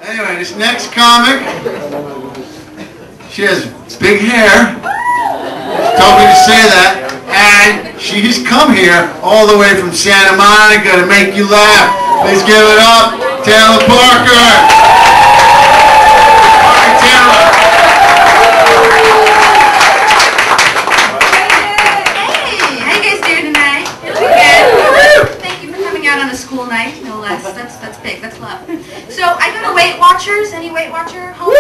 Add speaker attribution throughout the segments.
Speaker 1: Anyway, this next comic, she has big hair. She told me to say that. And she's come here all the way from Santa Monica to make you laugh. Please give it up, Taylor Parker. All right, Taylor.
Speaker 2: Hey, how you guys doing tonight? Good. Thank you for coming out on a school night, no less. That's big. That's love. So I go to Weight Watchers. Any Weight Watcher home? Woo!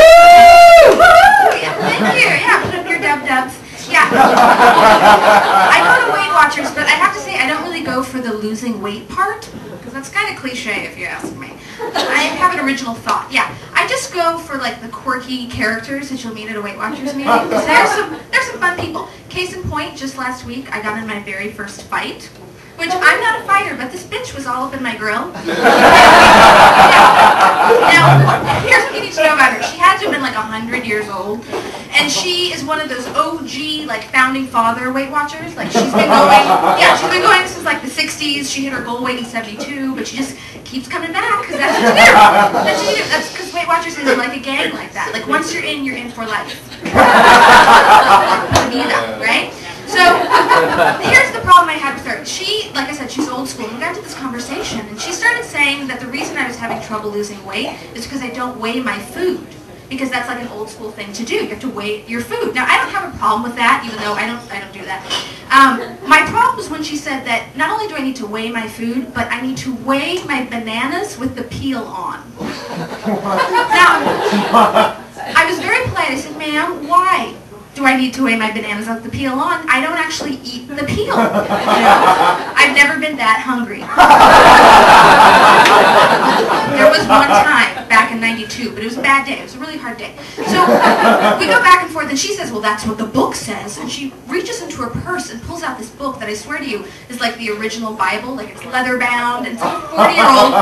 Speaker 2: Yeah, thank you. Yeah, put up your dub-dubs. Yeah. I go to Weight Watchers, but I have to say I don't really go for the losing weight part, because that's kind of cliche if you ask me. I have an original thought. Yeah, I just go for like the quirky characters that you'll meet at a Weight Watchers meeting. There's some fun people. Case in point, just last week I got in my very first fight, which I'm not a fighter, but this bitch was all up in my grill. Now, here's what you need to know about her. She had to have been like 100 years old, and she is one of those OG, like, founding father Weight Watchers. Like, she's been going since like the 60s. She hit her goal weight in 72, but she just keeps coming back, because that's what you do. That's what you do. That's because Weight Watchers isn't like a gang like that. Like, once you're in for life. Right? So, here's the problem I had with her. She, like I said, she's old school. We got into this conversation, and she started saying that the reason I was having trouble losing weight is because I don't weigh my food. Because that's like an old school thing to do. You have to weigh your food. Now, I don't have a problem with that, even though I don't do that. My problem was when she said that not only do I need to weigh my food, but I need to weigh my bananas with the peel on. Now, I was very polite. I said, ma'am, why do I need to weigh my bananas with the peel on? I don't actually eat the peel. You know? I've never been that hungry. There was one time back in '92, but it was a bad day. It was a really hard day. So we go back and forth, and she says, well, that's what the book says. And she reaches into her purse and pulls out this book that I swear to you is like the original Bible. Like, it's leather bound, and it's like a 40-year-old.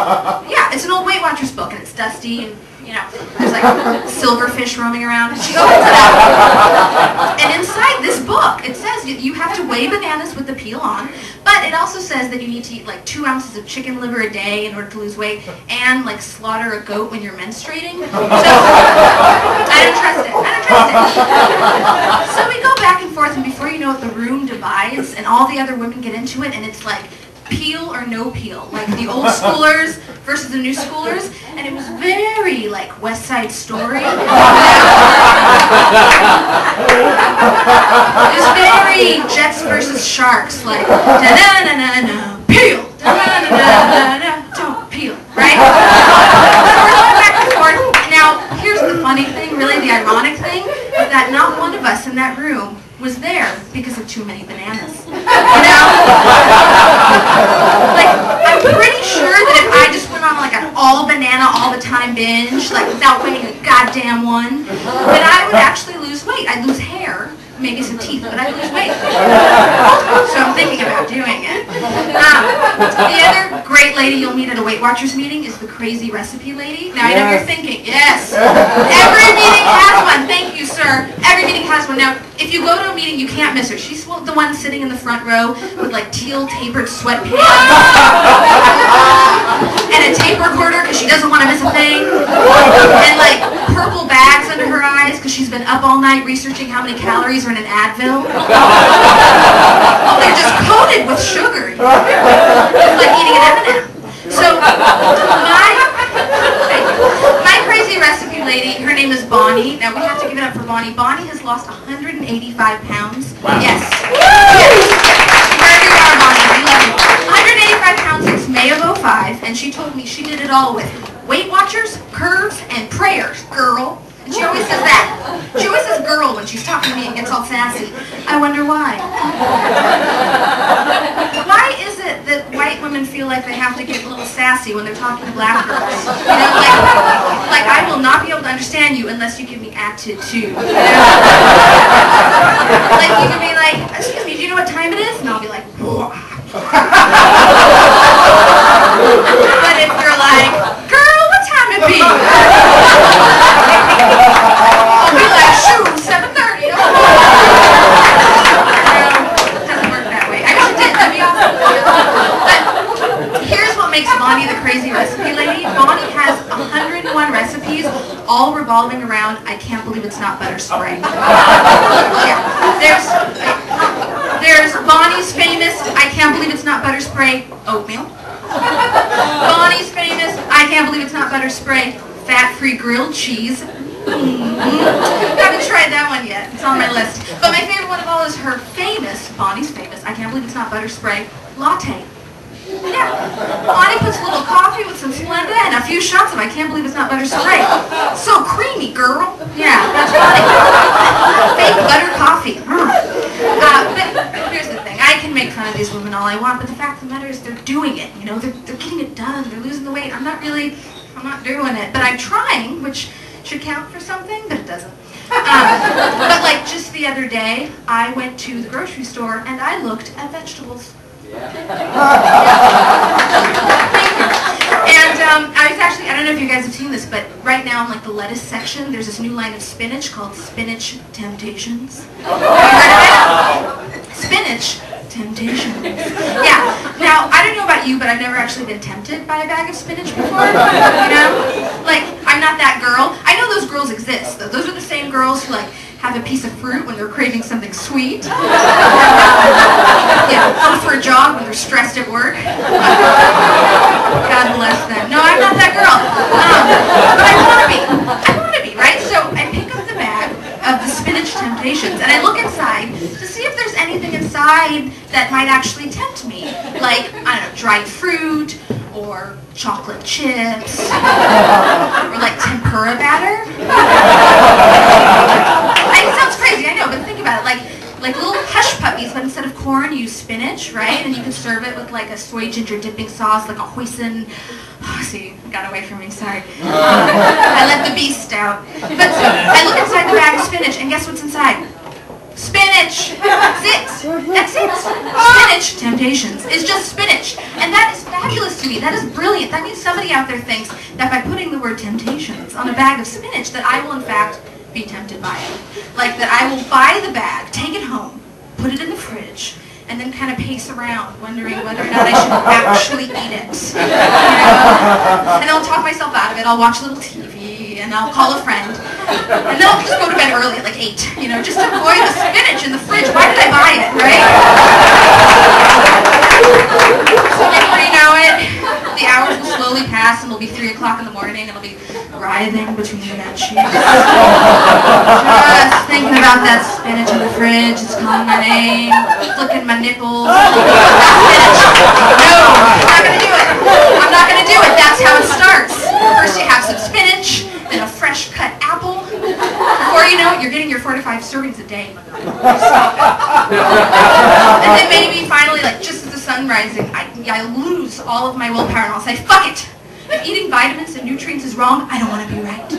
Speaker 2: Yeah, it's an old Weight Watchers book, and it's dusty, and you know, there's like silverfish roaming around. And she opens it up, and inside this book, it says you have to weigh bananas with the peel on, but it also says that you need to eat like 2 ounces of chicken liver a day in order to lose weight, and like slaughter a goat when you're menstruating. So I don't trust it. So we go back and forth, and before you know it, the room divides, and all the other women get into it, and it's like peel or no peel, like the old schoolers versus the new schoolers, and it was very like West Side Story. It was very Jets versus Sharks, like da-da-da-da-da, peel, da-da-da-da-da, don't peel, right? So we're going back and forth. Now, here's the funny thing, really the ironic thing, is that not one of us in that room was there because of too many bananas. You know? Like, I'm pretty sure that if I just went on like an all banana all the time binge, like without weighing a goddamn one, then I would actually lose weight. I'd lose hair, maybe some teeth, but I'd lose weight. So I'm thinking about doing it. The other great lady you'll meet at a Weight Watchers meeting is the crazy recipe lady. Now, I know you're thinking, yes, every meeting has one. Thank you, sir. Every meeting has one. Now, if you go to a meeting, you can't miss her. She's the one sitting in the front row with like teal tapered sweatpants and a tape recorder because she doesn't want to miss a thing, and like purple bags under her eyes because she's been up all night researching how many calories are in an Advil. Oh, they're just coated with sugar. It's like eating an M&M. So my crazy recipe lady, her name is Bonnie. Now we have to give it up for Bonnie. Bonnie has lost 185 pounds. Wow. Yes. Wherever you are, Bonnie, we love you. 185 pounds since May of '05, and she told me she did it all with Weight Watchers, curves, and prayers, girl. And she always says that. She always says girl when she's talking to me and gets all sassy. I wonder why. Why is it that white women feel like they have to get a little sassy when they're talking to black girls? You know, like I will not be able to understand you unless you give me attitude. You know? Like you can be like, excuse me, do you know what time it is? And I'll be like, whoa. But if you're like, girl, what time it be? I'll be like, shoot, 7:30. No, it doesn't work that way. I wish it did. That'd be awesome. But here's what makes Bonnie the crazy recipe lady. Bonnie has 101 recipes, all revolving around, I can't believe it's not butter spray. Yeah. There's Bonnie's famous, I can't believe it's not butter spray, oatmeal. Bonnie's famous, I can't believe it's not butter spray, fat-free grilled cheese. Haven't tried that one yet. It's on my list. But my favorite one of all is her famous, Bonnie's famous, I can't believe it's not butter spray, latte. Yeah. Bonnie puts a little coffee with some Splenda and a few shots of I can't believe it's not butter spray. So creamy, girl. Yeah, that's Bonnie. Fake butter coffee. But here's the thing. I can make fun of these women all I want, but the fact of the matter is they're doing it. You know, they're getting it done. They're losing the weight. I'm not doing it. But I'm trying, which should count for something, but it doesn't. But like just the other day, I went to the grocery store and I looked at vegetables. And I was actually, I don't know if you guys have seen this, but right now in like the lettuce section, there's this new line of spinach called Spinach Temptations. Have you heard of it? Spinach Temptations. Yeah. Now, I don't know about you, but I've never actually been tempted by a bag of spinach before. You know? Like, I'm not that girl. I know those girls exist, though. Those are the same girls who, like, have a piece of fruit when they're craving something sweet. Yeah, go for a jog when they're stressed at work. God bless them. No, I'm not that girl. But I want to be, right? So I pick up the bag of the Spinach Temptations, and I look inside to see if there's anything inside that might actually tempt me. Like, I don't know, dried fruit, or chocolate chips, or like tempura batter. It sounds crazy, I know, but think about it, like little hush puppies, but instead of corn, you use spinach, right? And you can serve it with like a soy ginger dipping sauce, like a hoisin. Oh, see, it got away from me, sorry. I let the beast out. But so, I look inside the bag of spinach, and guess what's inside? Spinach! That's it! That's it! Spinach Temptations is just spinach. And that is fabulous to me. That is brilliant. That means somebody out there thinks that by putting the word temptations on a bag of spinach that I will in fact be tempted by it. Like that I will buy the bag, take it home, put it in the fridge, and then kind of pace around wondering whether or not I should actually eat it. You know? And I'll talk myself out of it. I'll watch a little TV, and I'll call a friend. And then I'll just go to bed early at like 8, you know, just to avoid the spinach in the fridge. Why did I buy it, right? So before you know it, the hours will slowly pass, and it'll be 3 o'clock in the morning, and I'll be writhing between the bed sheets. Just thinking about that spinach in the fridge. It's calling my name, flicking my nipples. Spinach. No, I'm not going to do it. I'm not going to do it. That's how it starts. First you have some spinach, then a fresh cut apple. Before you know it, you're getting your 4 to 5 servings a day. Stop it. And then maybe finally, like just as the sun rising, I lose all of my willpower and I'll say, fuck it. If eating vitamins and nutrients is wrong, I don't want to be right.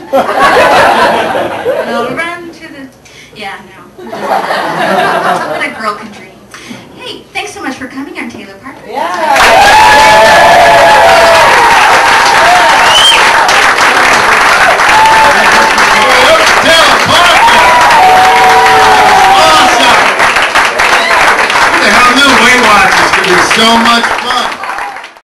Speaker 2: And I'll run to the... Yeah, no.